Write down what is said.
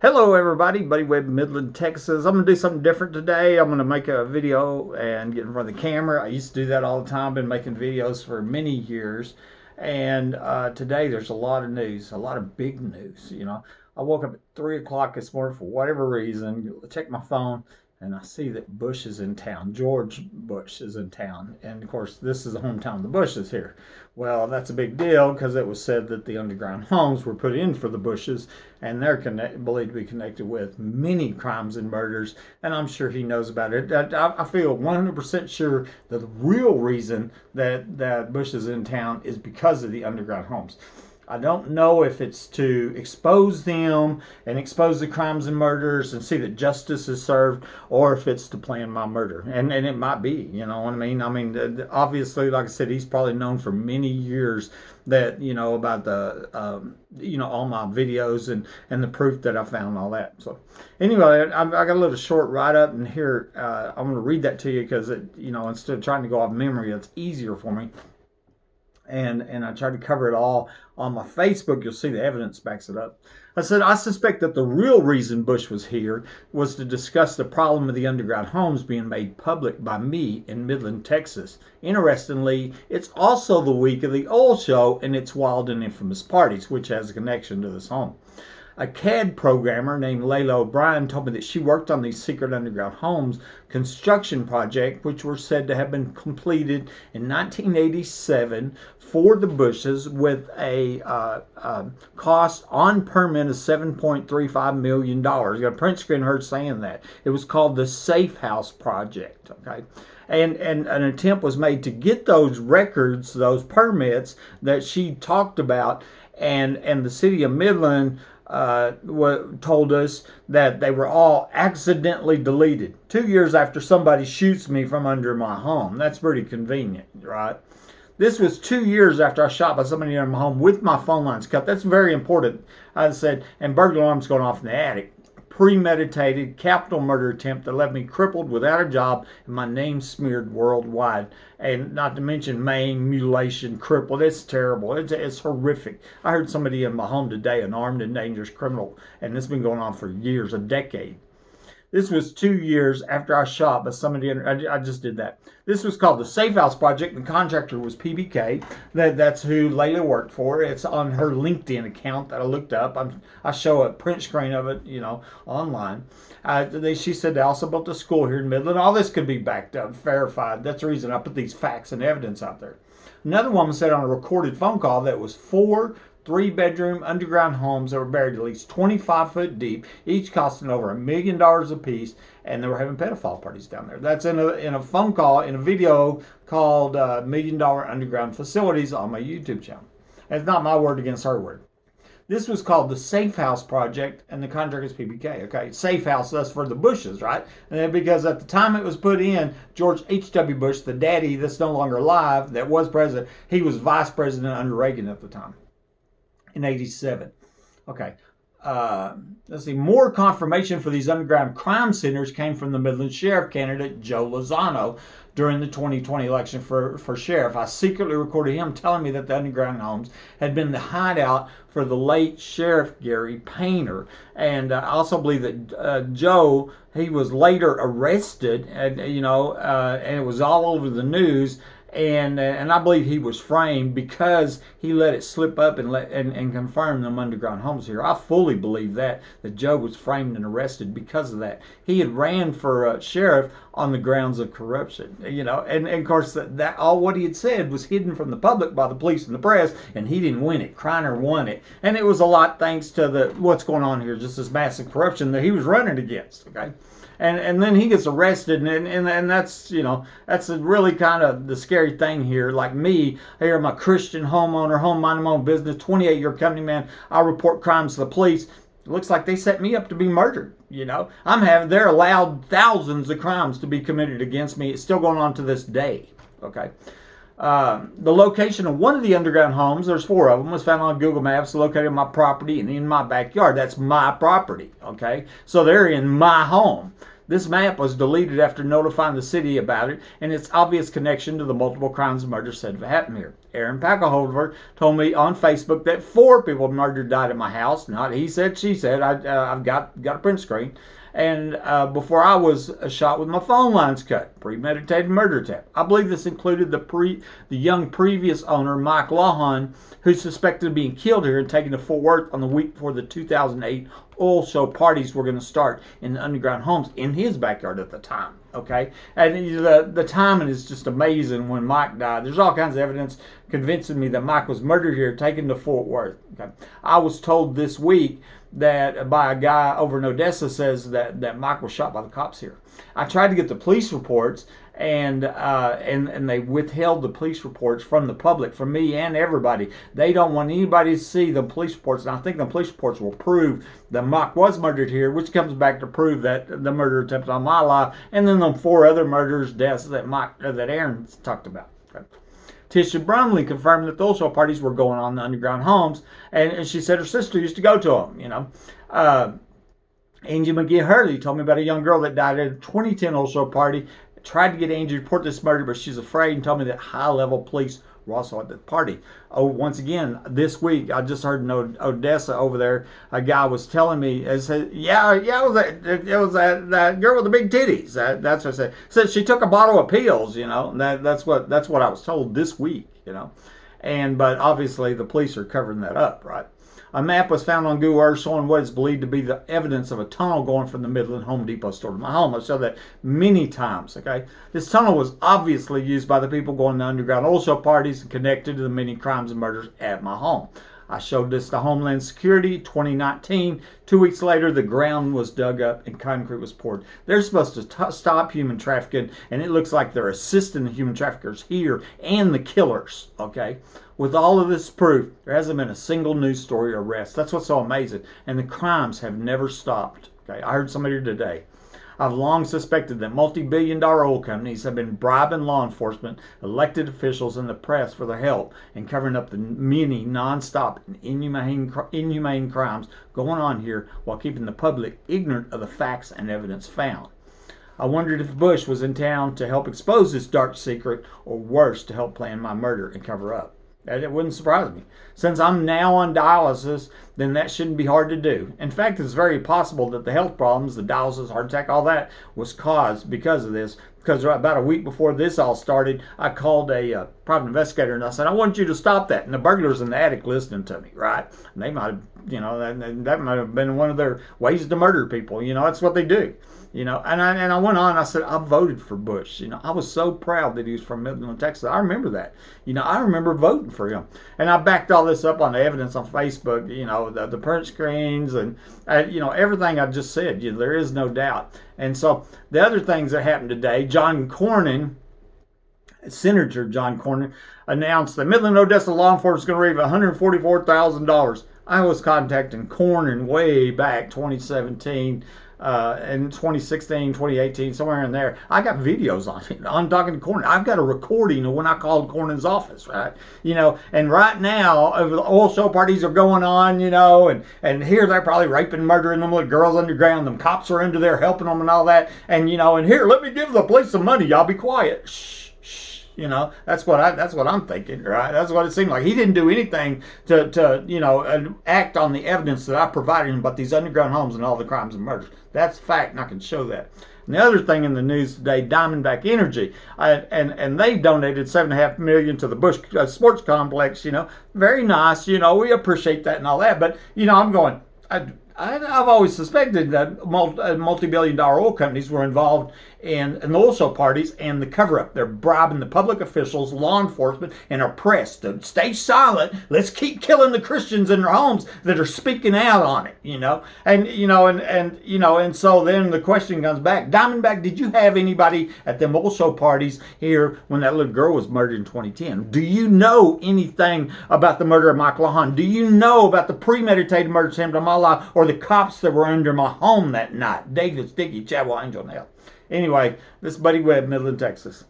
Hello everybody, Buddy Webb, Midland, Texas. I'm going to do something different today. I'm going to make a video and get in front of the camera. I used to do that all the time. Been making videos for many years. And today there's a lot of news, a lot of big news. I woke up at 3 o'clock this morning for whatever reason, checked my phone, and I see that Bush is in town. George Bush is in town. And of course, this is the hometown of the Bushes here. Well, that's a big deal because it was said that the underground homes were put in for the Bushes, and they're believed to be connected with many crimes and murders. And I'm sure he knows about it. I feel 100% sure that the real reason that Bush is in town is because of the underground homes. I don't know if it's to expose them and expose the crimes and murders and see that justice is served, or if it's to plan my murder. And it might be, you know what I mean? I mean, obviously, like I said, he's probably known for many years that, about the, all my videos and the proof that I found and all that. So anyway, I got a little short write-up, and here, I'm going to read that to you because, instead of trying to go off memory, it's easier for me. And I tried to cover it all on my Facebook. You'll see the evidence backs it up. I said, I suspect that the real reason Bush was here was to discuss the problem of the underground homes being made public by me in Midland, Texas. Interestingly, it's also the week of the oil show and its wild and infamous parties, which has a connection to this home. A CAD programmer named Layla Obrian told me that she worked on these secret underground homes construction project, which were said to have been completed in 1987 for the Bushes with a cost on permit of $7.35 million. You got a print screen of her saying that. It was called the Safe House Project. Okay. And an attempt was made to get those records, those permits that she talked about, and the City of Midland told us that they were all accidentally deleted 2 years after somebody shoots me from under my home. That's pretty convenient, right? This was 2 years after I shot by somebody in my home with my phone lines cut. That's very important. I said, and burglar alarms going off in the attic. Premeditated capital murder attempt that left me crippled, without a job, and my name smeared worldwide. And not to mention maim, mutilation, crippled. It's terrible. It's horrific. I heard somebody in my home today, an armed and dangerous criminal, and this has been going on for years, a decade. This was 2 years after I shot by somebody. I just did that. This was called the Safe House Project. The contractor was PBK. That's who Layla worked for. It's on her LinkedIn account that I looked up. I show a print screen of it, online. She said they also built a school here in Midland. All this could be backed up, verified. That's the reason I put these facts and evidence out there. Another woman said on a recorded phone call that was 4 3-bedroom underground homes that were buried at least 25 foot deep, each costing over $1 million a piece, and they were having pedophile parties down there. That's in a phone call, in a video called $1 Million Underground Facilities on my YouTube channel. And it's not my word against her word. This was called the Safe House Project, and the contractor is PBK. Okay, Safe House, that's for the Bushes, right? And because at the time it was put in, George H.W. Bush, the daddy that's no longer alive, that was president, he was vice president under Reagan at the time. In 87. Okay. Let's see. More confirmation for these underground crime centers came from the Midland Sheriff candidate Joe Lozano during the 2020 election for sheriff. I secretly recorded him telling me that the underground homes had been the hideout for the late Sheriff Gary Painter. And I also believe that Joe, he was later arrested, and and it was all over the news. And I believe he was framed because he let it slip up and confirm them underground homes here. I fully believe that Joe was framed and arrested because of that. He had ran for sheriff on the grounds of corruption, and of course that all what he had said was hidden from the public by the police and the press, and he didn't win it. Kreiner won it, and it was a lot thanks to what's going on here, just this massive corruption that he was running against. Okay. And then he gets arrested, and that's, that's really kind of the scary thing here. Like me, here I'm a Christian homeowner, minding my own business, 28-year company man. I report crimes to the police. It looks like they set me up to be murdered. They're allowed thousands of crimes to be committed against me. It's still going on to this day. Okay. The location of one of the underground homes, there's 4 of them, was found on Google Maps, located on my property and in my backyard. That's my property, okay? So they're in my home. This map was deleted after notifying the city about it, and its obvious connection to the multiple crimes and murders said to have happened here. Aaron Packelhofer told me on Facebook that 4 people murdered died at my house. Not he said, she said. I've got a print screen. And before I was shot with my phone lines cut, premeditated murder attempt. I believe this included the young previous owner, Mike Lawhon, who's suspected of being killed here and taken to Fort Worth on the week before the 2008 oil show parties were going to start in the underground homes in his backyard at the time. Okay, and the timing is just amazing. When Mike died, there's all kinds of evidence convincing me that Mike was murdered here, taken to Fort Worth. Okay, I was told this week that by a guy over in Odessa says that Mike was shot by the cops here. I tried to get the police reports, and they withheld the police reports from the public, from me and everybody. They don't want anybody to see the police reports, and I think the police reports will prove that Mike was murdered here, which comes back to prove that the murder attempt on my life, and then the 4 other murders, deaths that Aaron talked about. Okay. Tisha Brumley confirmed that those show parties were going on in the underground homes, and she said her sister used to go to them. Angie McGee Hurley told me about a young girl that died at a 2010 old show party. Tried to get Angie to report this murder, but she's afraid, and told me that high-level police were also at the party. Oh, once again, this week, I just heard in Odessa over there, a guy was telling me, said, it was that girl with the big titties. That's what I said. Said she took a bottle of pills, and that's what I was told this week, but obviously the police are covering that up, right? A map was found on Google Earth showing what is believed to be the evidence of a tunnel going from the Midland Home Depot store to my home. I've showed that many times, okay? This tunnel was obviously used by the people going to underground oil show parties and connected to the many crimes and murders at my home. I showed this to Homeland Security 2019. 2 weeks later, the ground was dug up and concrete was poured. They're supposed to stop human trafficking, and it looks like they're assisting the human traffickers here and the killers, okay? With all of this proof, there hasn't been a single news story or arrest. That's what's so amazing. And the crimes have never stopped. Okay, I heard somebody today. I've long suspected that multi-billion-dollar oil companies have been bribing law enforcement, elected officials, and the press for their help in covering up the many non-stop and inhumane crimes going on here while keeping the public ignorant of the facts and evidence found. I wondered if Bush was in town to help expose this dark secret, or worse, to help plan my murder and cover up. It wouldn't surprise me. Since I'm now on dialysis, then that shouldn't be hard to do. In fact, it's very possible that the health problems, the dialysis, heart attack, all that was caused because of this. Because about a week before this all started, I called a private investigator and I said, I want you to stop that. And the burglars in the attic listening to me, right? And they might have, that might have been one of their ways to murder people. That's what they do. And I went on, I said, I voted for Bush. I was so proud that he was from Midland, Texas. I remember that. I remember voting for him. And I backed all this up on the evidence on Facebook, the print screens and, everything I just said. There is no doubt. And so the other things that happened today, Senator John Cornyn announced that Midland, Odessa law enforcement is going to receive $144,000. I was contacting Cornyn way back 2017. In 2016, 2018, somewhere in there. I got videos on it. I'm talking to Cornyn. I've got a recording of when I called Cornyn's office, right? And right now, the oil show parties are going on, and here they're probably raping, murdering them little girls underground. Them cops are under there helping them and all that. And here, let me give the police some money. Y'all be quiet. Shh. That's what I'm thinking, right? That's what it seemed like. He didn't do anything to act on the evidence that I provided him about these underground homes and all the crimes and murders. That's fact, and I can show that. And the other thing in the news today, Diamondback Energy, and they donated $7.5 million to the Bush Sports Complex. Very nice. We appreciate that and all that. But I'm going. I've always suspected that multi-billion-dollar oil companies were involved in the oil show parties and the cover-up. They're bribing the public officials, law enforcement, and our press to stay silent. Let's keep killing the Christians in their homes that are speaking out on it, And so then the question comes back: Diamondback, did you have anybody at them oil show parties here when that little girl was murdered in 2010? Do you know anything about the murder of Mike Lawhon? Do you know about the premeditated murder attempt on my life, or the cops that were under my home that night? David Sticky, Chadwell, Angel, and Hell. Anyway, this is Buddy Webb, Midland, Texas.